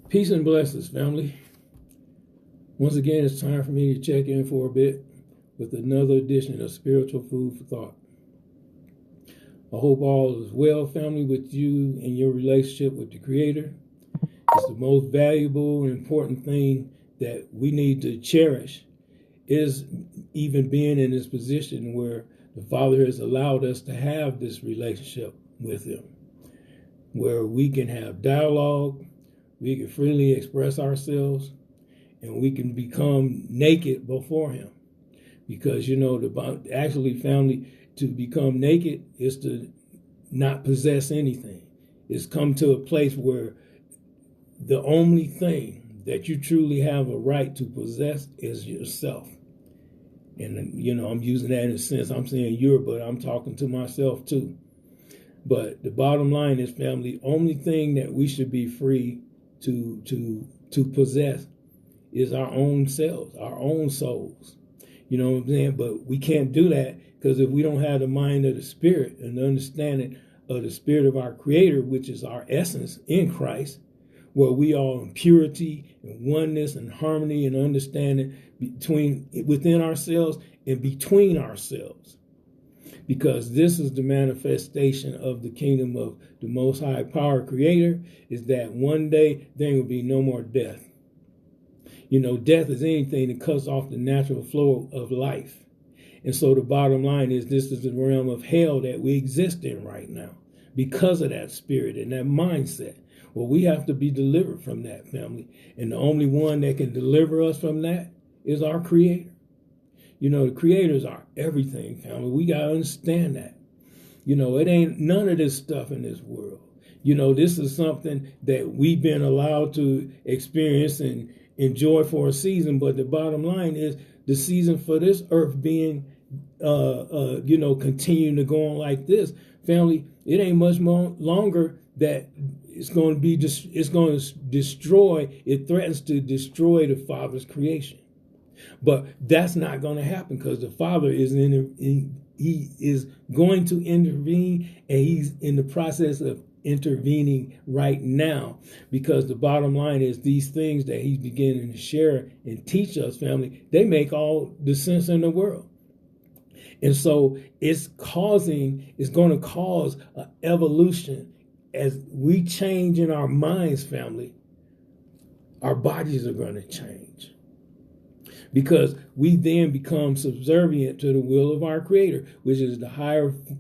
Peace and blessings, family. Once again, it's time for me to check in for a bit with another edition of Spiritual Food for Thought. I hope all is well, family, with you and your relationship with the Creator. It's the most valuable and important thing that we need to cherish, is even being in this position where the Father has allowed us to have this relationship with Him, where we can have dialogue, we can freely express ourselves, and we can become naked before Him. Because, actually, family, to become naked is to not possess anything. It's come to a place where the only thing that you truly have a right to possess is yourself. And, I'm using that in a sense. I'm saying but I'm talking to myself too. But the bottom line is, family, only thing that we should be free to possess is our own selves, our own souls. You know what I'm saying? But we can't do that because if we don't have the mind of the Spirit and the understanding of the Spirit of our Creator, which is our essence in Christ, where we are in purity and oneness and harmony and understanding within ourselves and between ourselves. Because this is the manifestation of the kingdom of the Most High Power Creator, is that one day there will be no more death. Death is anything that cuts off the natural flow of life. And so the bottom line is, this is the realm of hell that we exist in right now because of that spirit and that mindset. Well, we have to be delivered from that, family. And the only one that can deliver us from that is our Creator. The Creators are everything, family. We got to understand that. It ain't none of this stuff in this world. This is something that we've been allowed to experience and enjoy for a season. But the bottom line is, the season for this earth being, continuing to go on like this, family, it ain't much more longer that it's going to be, it's going to destroy, it threatens to destroy the Father's creation. But that's not going to happen because the Father he is going to intervene, and He's in the process of intervening right now, because the bottom line is, these things that He's beginning to share and teach us, family, they make all the sense in the world. And so it's going to cause an evolution as we change in our minds, family. Our bodies are going to change, because we then become subservient to the will of our Creator, which is the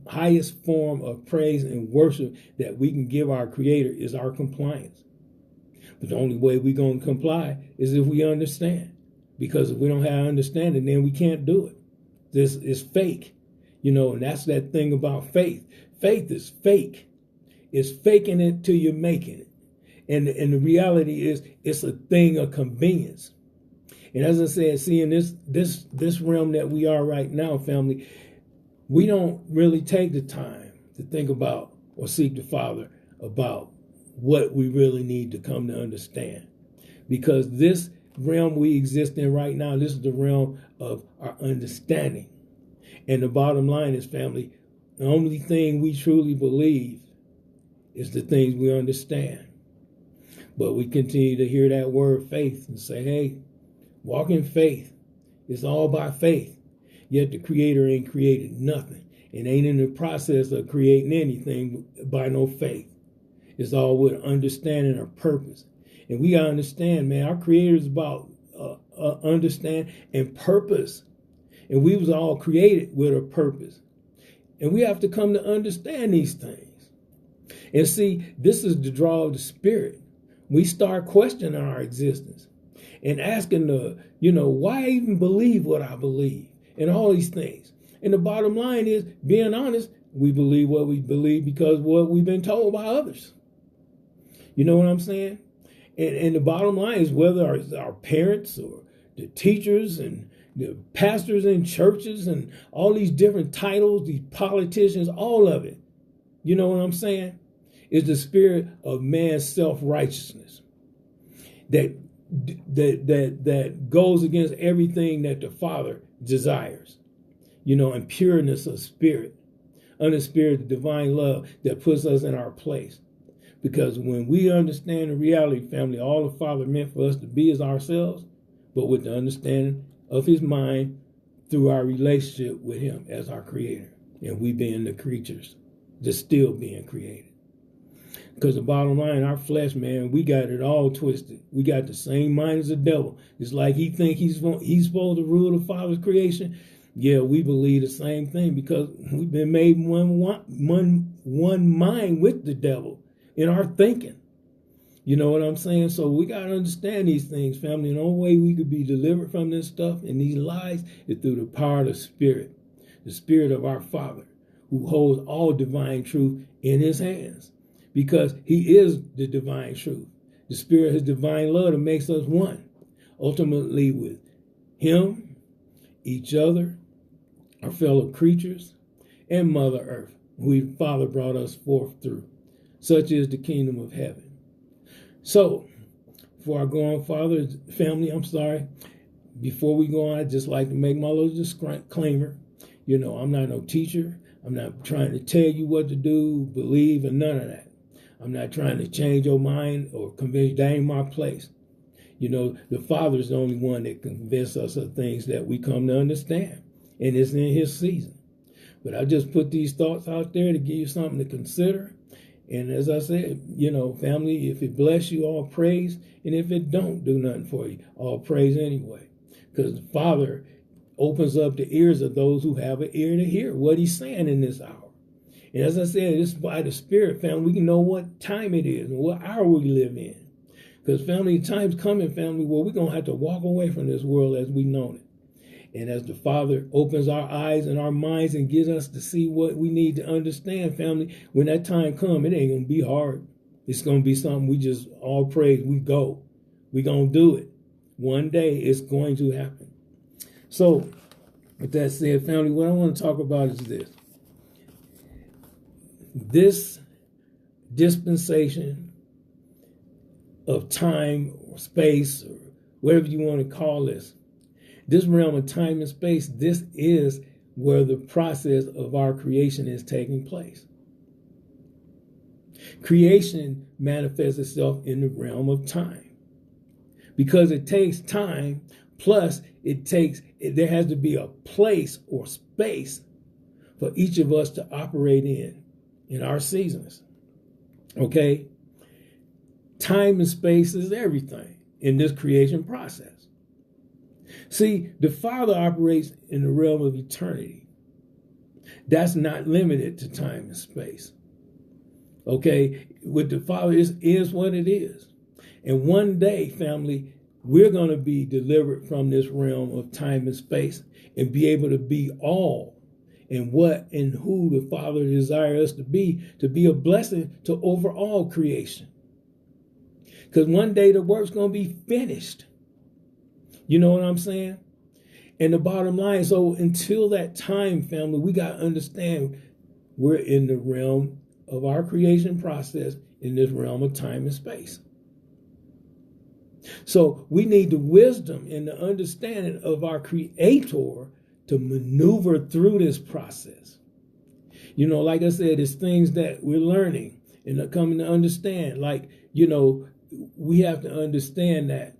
highest form of praise and worship that we can give our Creator, is our compliance. But the only way we're going to comply is if we understand. Because if we don't have understanding, then we can't do it. This is fake. And that's that thing about faith. Faith is fake. It's faking it till you're making it. And the reality is, it's a thing of convenience. And as I said, seeing this realm that we are right now, family, we don't really take the time to think about or seek the Father about what we really need to come to understand. Because this realm we exist in right now, this is the realm of our understanding. And the bottom line is, family, the only thing we truly believe is the things we understand. But we continue to hear that word faith and say, hey, walk in faith. It's all by faith. Yet the Creator ain't created nothing. It ain't in the process of creating anything by no faith. It's all with understanding or purpose. And we got to understand, man, our Creator is about understand and purpose. And we was all created with a purpose. And we have to come to understand these things. And see, this is the draw of the Spirit. We start questioning our existence and asking why I even believe what I believe and all these things. And the bottom line is, being honest, we believe what we believe because what we've been told by others. You know what I'm saying? And the bottom line is, whether it's our parents or the teachers and the pastors in churches and all these different titles, these politicians, all of it, you know what I'm saying, is the spirit of man's self-righteousness that goes against everything that the Father desires, and pureness of spirit, under spirit of divine love that puts us in our place. Because when we understand the reality, family, all the Father meant for us to be is ourselves, but with the understanding of his mind through our relationship with him as our creator. And we being the creatures, just still being created. Because the bottom line, our flesh, man, we got it all twisted. We got the same mind as the devil. It's like he think he's supposed to rule the Father's creation. Yeah, we believe the same thing because we've been made one mind with the devil in our thinking. You know what I'm saying? So we got to understand these things, family. And the only way we could be delivered from this stuff and these lies is through the power of the Spirit of our Father, who holds all divine truth in his hands. Because he is the divine truth. The Spirit, his divine love that makes us one, ultimately with him, each other, our fellow creatures, and Mother Earth, who the Father brought us forth through. Such is the kingdom of heaven. So, before I go on, Father, family, before we go on, I'd just like to make my little disclaimer. You know, I'm not no teacher. I'm not trying to tell you what to do, believe, and none of that. I'm not trying to change your mind or convince you that ain't my place. You know, the Father's the only one that can convince us of things that we come to understand. And it's in his season. But I just put these thoughts out there to give you something to consider. And as I said, you know, family, if it bless you, all praise. And if it don't do nothing for you, all praise anyway. Because the Father opens up the ears of those who have an ear to hear what he's saying in this hour. And as I said, it's by the Spirit, family, we can know what time it is and what hour we live in. Because, family, time's coming, family, where we're going to have to walk away from this world as we've known it. And as the Father opens our eyes and our minds and gets us to see what we need to understand, family, when that time comes, it ain't going to be hard. It's going to be something we just all praise, we go. We're going to do it. One day it's going to happen. So, with that said, family, what I want to talk about is this. This dispensation of time or space or whatever you want to call this realm of time and space, this is where the process of our creation is taking place. Creation manifests itself in the realm of time because it takes time, plus there has to be a place or space for each of us to operate in our seasons. Okay? Time and space is everything in this creation process. See, the Father operates in the realm of eternity. That's not limited to time and space. Okay? With the Father, it is what it is. And one day, family, we're going to be delivered from this realm of time and space and be able to be all and what and who the Father desires us to be a blessing to overall creation. Because one day the work's going to be finished. You know what I'm saying? And the bottom line, so until that time, family, we got to understand we're in the realm of our creation process, in this realm of time and space. So we need the wisdom and the understanding of our Creator to maneuver through this process. You know, like I said, it's things that we're learning and coming to understand. Like, you know, we have to understand that.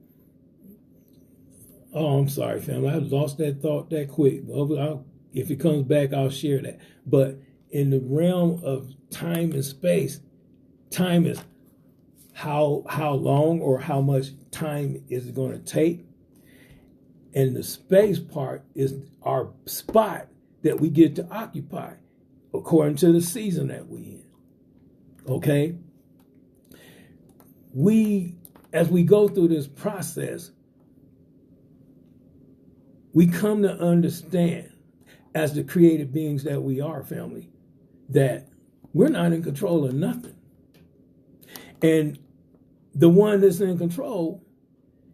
Oh, I'm sorry, family. I lost that thought that quick. If it comes back, I'll share that. But in the realm of time and space, time is how long or how much time is it going to take. And the space part is our spot that we get to occupy according to the season that we're in. Okay? As we go through this process, we come to understand, as the created beings that we are, family, that we're not in control of nothing. And the one that's in control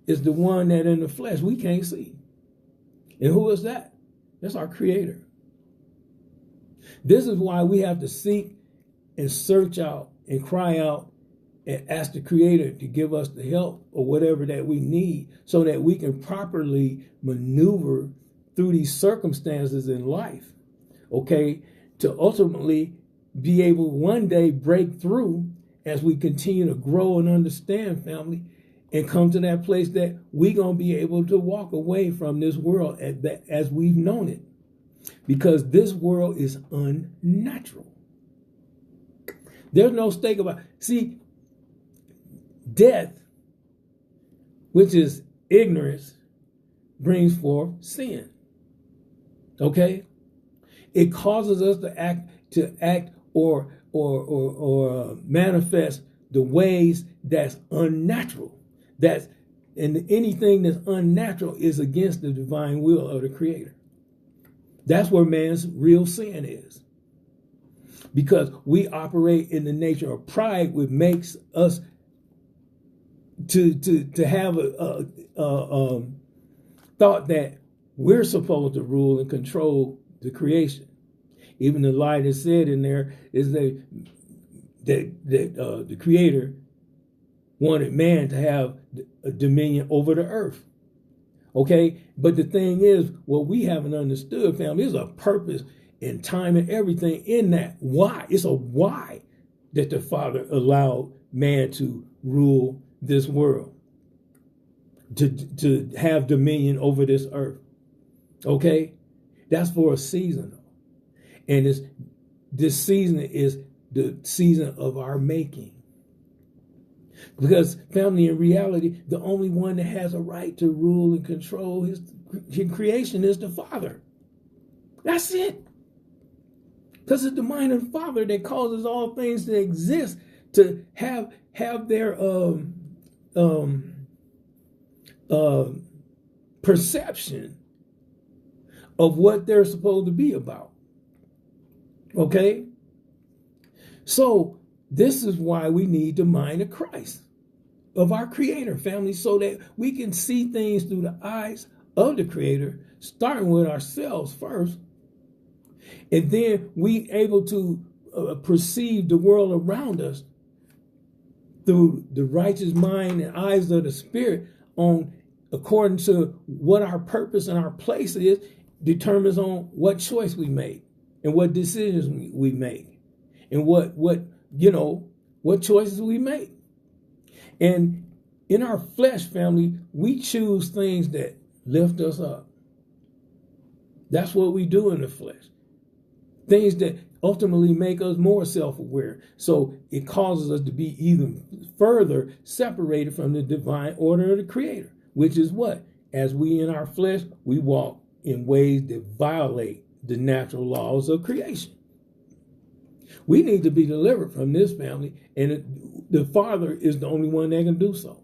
is the one that in the flesh we can't see. And who is that? That's our Creator. This is why we have to seek and search out and cry out and ask the Creator to give us the help or whatever that we need so that we can properly maneuver through these circumstances in life, okay, to ultimately be able one day break through as we continue to grow and understand, family, and come to that place that we're going to be able to walk away from this world as we've known it. Because this world is unnatural. There's no stake about it. See, death, which is ignorance, brings forth sin. Okay? It causes us to act or manifest the ways that's unnatural. And anything that's unnatural is against the divine will of the Creator. That's where man's real sin is. Because we operate in the nature of pride, which makes us to have a thought that we're supposed to rule and control the creation. Even the lie that said in there is that the Creator wanted man to have a dominion over the earth. Okay? But the thing is, what we haven't understood, family, is a purpose and time and everything in that. Why? It's a why that the Father allowed man to rule this world, to have dominion over this earth. Okay? That's for a season. And this season is the season of our making. Because, family, in reality, the only one that has a right to rule and control his creation is the Father. That's it. Because it's the mind of the Father that causes all things to exist, to have their perception of what they're supposed to be about. Okay? So, this is why we need the mind of Christ, of our Creator, family, so that we can see things through the eyes of the Creator, starting with ourselves first. And then we able to perceive the world around us through the righteous mind and eyes of the Spirit, according to what our purpose and our place is, determines on what choice we make and what decisions we make and what choices we make. And in our flesh, family, we choose things that lift us up. That's what we do in the flesh. Things that ultimately make us more self-aware. So it causes us to be even further separated from the divine order of the Creator, which is what? As we in our flesh, we walk in ways that violate the natural laws of creation. We need to be delivered from this, family, and the Father is the only one that can do so.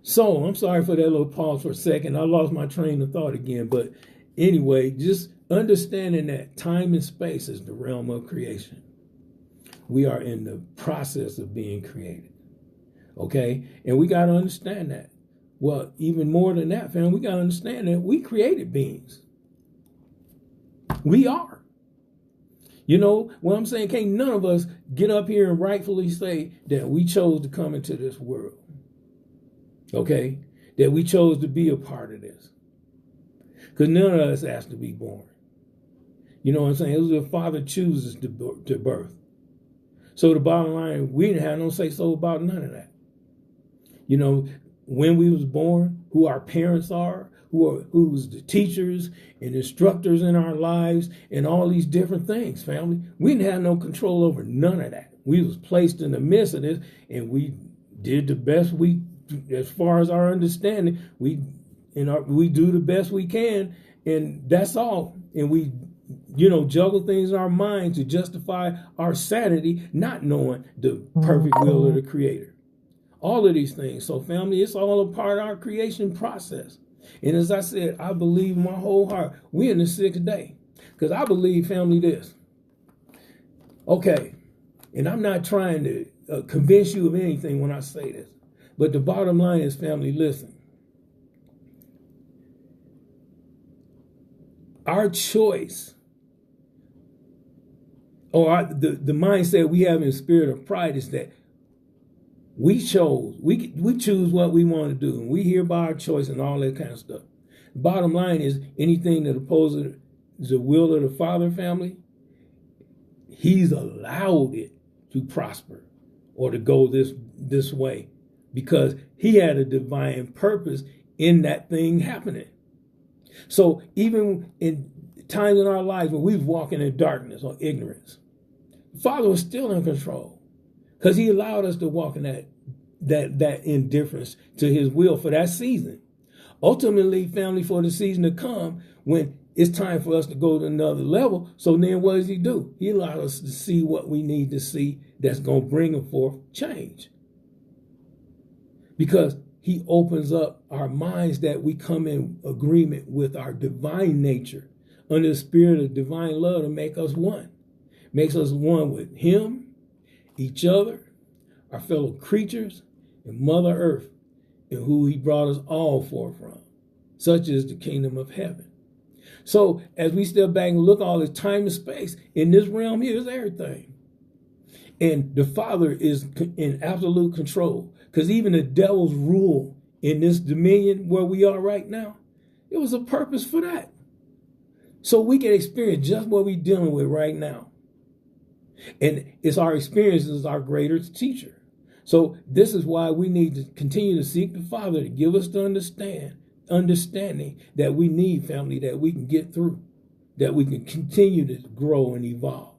So, I'm sorry for that little pause for a second. I lost my train of thought again. But anyway, just understanding that time and space is the realm of creation. We are in the process of being created. Okay? And we got to understand that. Well, even more than that, fam, we got to understand that we created beings. We are. You know, what I'm saying, can't none of us get up here and rightfully say that we chose to come into this world. Okay? That we chose to be a part of this. Because none of us asked to be born. You know what I'm saying? It was the Father chooses to birth. So the bottom line, we didn't have no say-so about none of that. You know, when we was born, who our parents are, who's the teachers and instructors in our lives, and all these different things, family. We didn't have no control over none of that. We was placed in the midst of this, and we did the best we, as far as our understanding, we do the best we can, and that's all. And we, juggle things in our mind to justify our sanity, not knowing the perfect will of the Creator. All of these things. So, family, it's all a part of our creation process. And as I said, I believe in my whole heart, we're in the sixth day. Because I believe, family, this. Okay, and I'm not trying to convince you of anything when I say this. But the bottom line is, family, listen. Our choice, or the mindset we have in the spirit of pride is that we choose what we want to do, and we hear by our choice and all that kind of stuff. Bottom line is, anything that opposes the will of the Father, family, he's allowed it to prosper or to go this way because he had a divine purpose in that thing happening. So even in times in our lives when we was walking in darkness or ignorance, the Father was still in control because he allowed us to walk in that indifference to his will for that season. Ultimately, family, for the season to come when it's time for us to go to another level. So then what does he do? He allows us to see what we need to see that's going to bring forth change. Because he opens up our minds that we come in agreement with our divine nature under the spirit of divine love to make us one. Makes us one with him, each other, our fellow creatures, and Mother Earth, and who he brought us all forth from. Such is the kingdom of heaven. So as we step back and look at all this time and space, in this realm here is everything. And the Father is in absolute control. Because even the devil's rule in this dominion where we are right now, it was a purpose for that. So we can experience just what we're dealing with right now. And it's our experiences our greater teacher. So this is why we need to continue to seek the Father to give us the understanding that we need, family, that we can get through, that we can continue to grow and evolve.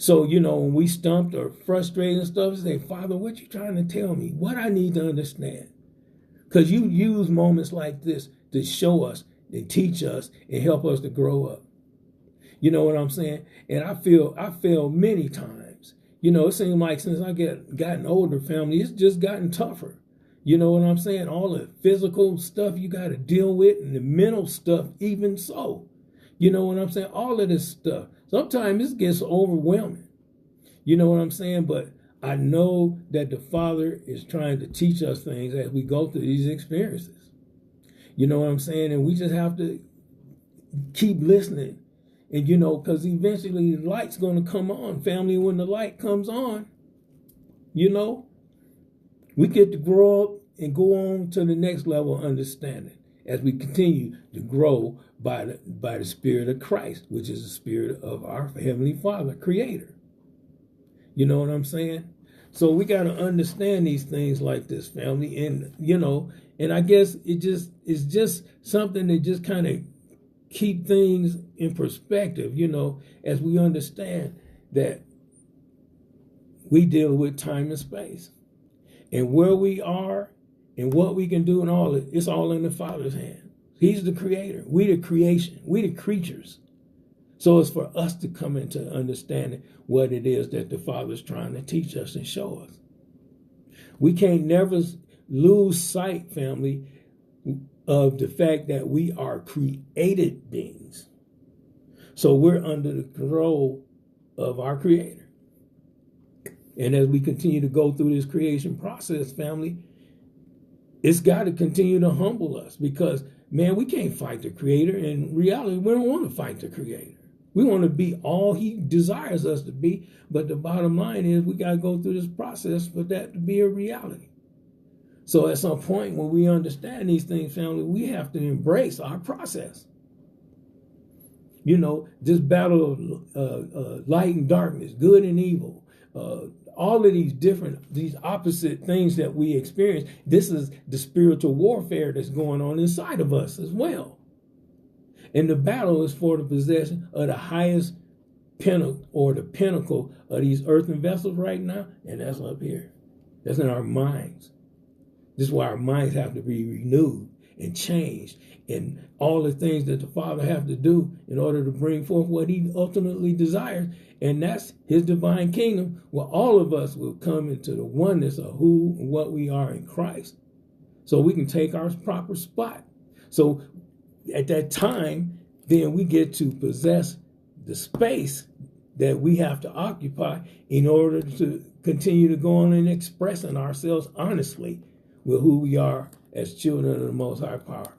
So, when we stumped or frustrated and stuff, say, Father, what you trying to tell me? What I need to understand? Because you use moments like this to show us and teach us and help us to grow up. You know what I'm saying? And I failed many times. It seems like since I gotten older, family, it's just gotten tougher. You know what I'm saying? All the physical stuff you got to deal with and the mental stuff even so. You know what I'm saying? All of this stuff. Sometimes it gets overwhelming. You know what I'm saying? But I know that the Father is trying to teach us things as we go through these experiences. You know what I'm saying? And we just have to keep listening. And, because eventually the light's going to come on. Family, when the light comes on, we get to grow up and go on to the next level of understanding as we continue to grow by the Spirit of Christ, which is the Spirit of our Heavenly Father, Creator. You know what I'm saying? So we got to understand these things like this, family. And, and I guess it's just something that just kind of keep things in perspective, as we understand that we deal with time and space. And where we are and what we can do and all it's all in the Father's hand. He's the creator. We the creation. We the creatures. So it's for us to come into understanding what it is that the Father's trying to teach us and show us. We can't never lose sight, family, of the fact that we are created beings. So we're under the control of our Creator. And as we continue to go through this creation process, family, it's got to continue to humble us because, man, we can't fight the Creator. In reality, we don't want to fight the Creator. We want to be all He desires us to be. But the bottom line is we got to go through this process for that to be a reality. So at some point when we understand these things, family, we have to embrace our process. This battle of light and darkness, good and evil, all of these opposite things that we experience, this is the spiritual warfare that's going on inside of us as well. And the battle is for the possession of the highest pinnacle or the pinnacle of these earthen vessels right now, and that's up here. That's in our minds. This is why our minds have to be renewed and changed, and all the things that the Father have to do in order to bring forth what He ultimately desires, and that's His divine kingdom, where all of us will come into the oneness of who and what we are in Christ, so we can take our proper spot. So at that time, then we get to possess the space that we have to occupy in order to continue to go on and expressing ourselves honestly with who we are as children of the Most High Power.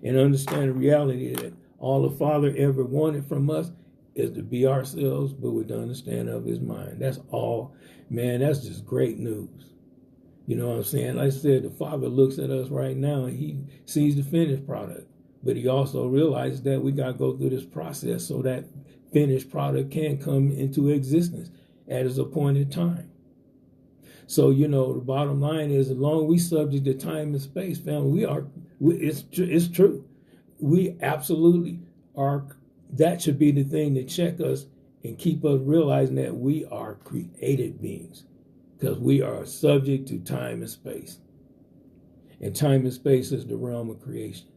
And understand the reality that all the Father ever wanted from us is to be ourselves, but with the understanding of His mind. That's all. Man, that's just great news. You know what I'm saying? Like I said, the Father looks at us right now and He sees the finished product. But He also realizes that we got to go through this process so that finished product can come into existence at its appointed time. So, the bottom line is, as long as we subject to time and space, family, it's true. We absolutely are. That should be the thing to check us and keep us realizing that we are created beings, because we are subject to time and space. And time and space is the realm of creation.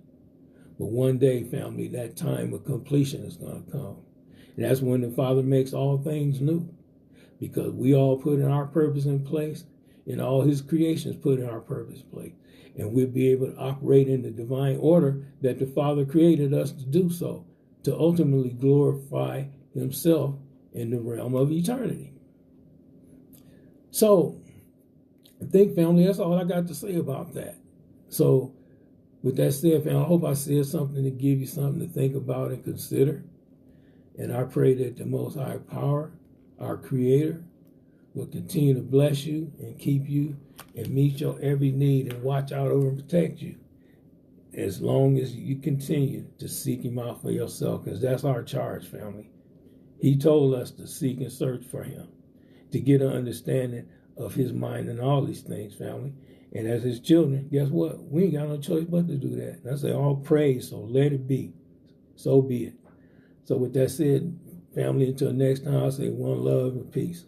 But one day, family, that time of completion is going to come. And that's when the Father makes all things new. Because we all put in our purpose in place, and all his creations put in our purpose in place. And we'll be able to operate in the divine order that the Father created us to do so, to ultimately glorify himself in the realm of eternity. So, I think, family, that's all I got to say about that. So, with that said, family, I hope I said something to give you something to think about and consider. And I pray that the Most High Power, our Creator, will continue to bless you and keep you and meet your every need and watch out over and protect you as long as you continue to seek him out for yourself, because that's our charge, family. He told us to seek and search for him, to get an understanding of his mind and all these things, family. And as his children, guess what? We ain't got no choice but to do that. And I say all praise, so let it be. So be it. So with that said, family, until next time, I say one love and peace.